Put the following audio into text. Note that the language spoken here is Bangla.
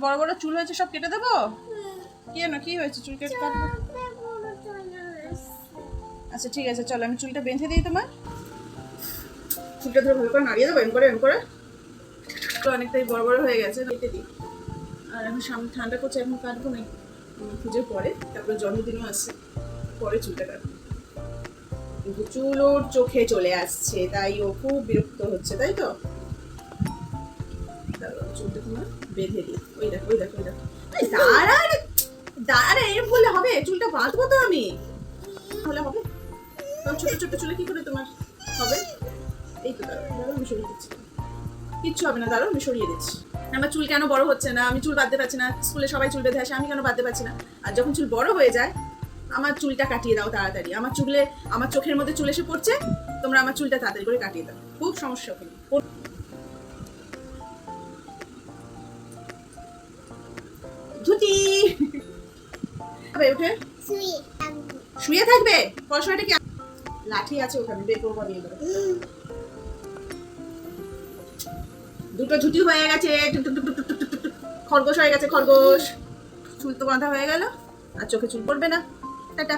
বড় বড় চুল হয়েছে, সব কেটে দেবো? কি হয়েছে? চুল কেটে কাটবো? আচ্ছা ঠিক আছে, চলো আমি চুলটা বেঁধে দিই তোমার। চুলটা ধরে ভালো করে নাড়িয়ে দেবো, এম করে তো অনেকটাই বড় বড় হয়ে গেছে, কেটে দিই। আর এখন সামনে ঠান্ডা করছে, এখন কাটবো না, পুজোর পরে, তারপরে জন্মদিনও আসছে, পরে চুলটা কাটবো। কিন্তু চুল ওর চোখে চলে আসছে, তাই ও খুব বিরক্ত হচ্ছে, তাই তো? চুলটা তোমার বেঁধে দিই। ওই দেখো দাঁড়া এরকম বললে হবে? চুলটা বাঁধবো তো আমি, হলে হবে? ছোট ছোট চুলে কি করে তোমার হবে? এই তো দাঁড়াও আমি সরিয়ে দিচ্ছি, কিচ্ছু হবে না, দাঁড়াও আমি সরিয়ে দিচ্ছি। আমার চুল কেন বড় হচ্ছে না? আমি চুল বাঁধতে পারছি না, স্কুলে সবাই চুল বেঁধে আসে, আমি কেন বাঁধতে পারছি না? আর যখন চুল বড় হয়ে যায়, আমার চুলটা কাটিয়ে দাও তাড়াতাড়ি। আমার চোখের মধ্যে চুল এসে পড়ছে, তোমরা আমার চুলটা তাড়াতাড়ি করে কাটিয়ে দাও, খুব সমস্যা ওখানে। ধুতি উঠে শুয়ে থাকবে, পড়াশোনাটা কি? লাঠি আছে ওখানে, বের করবো নিয়ে দেবো। দুটো ঝুটি হয়ে গেছে, খরগোশ হয়ে গেছে, খরগোশ। চুল তো বাঁধা হয়ে গেল, আর চোখে চুল পড়বে না। টাটা।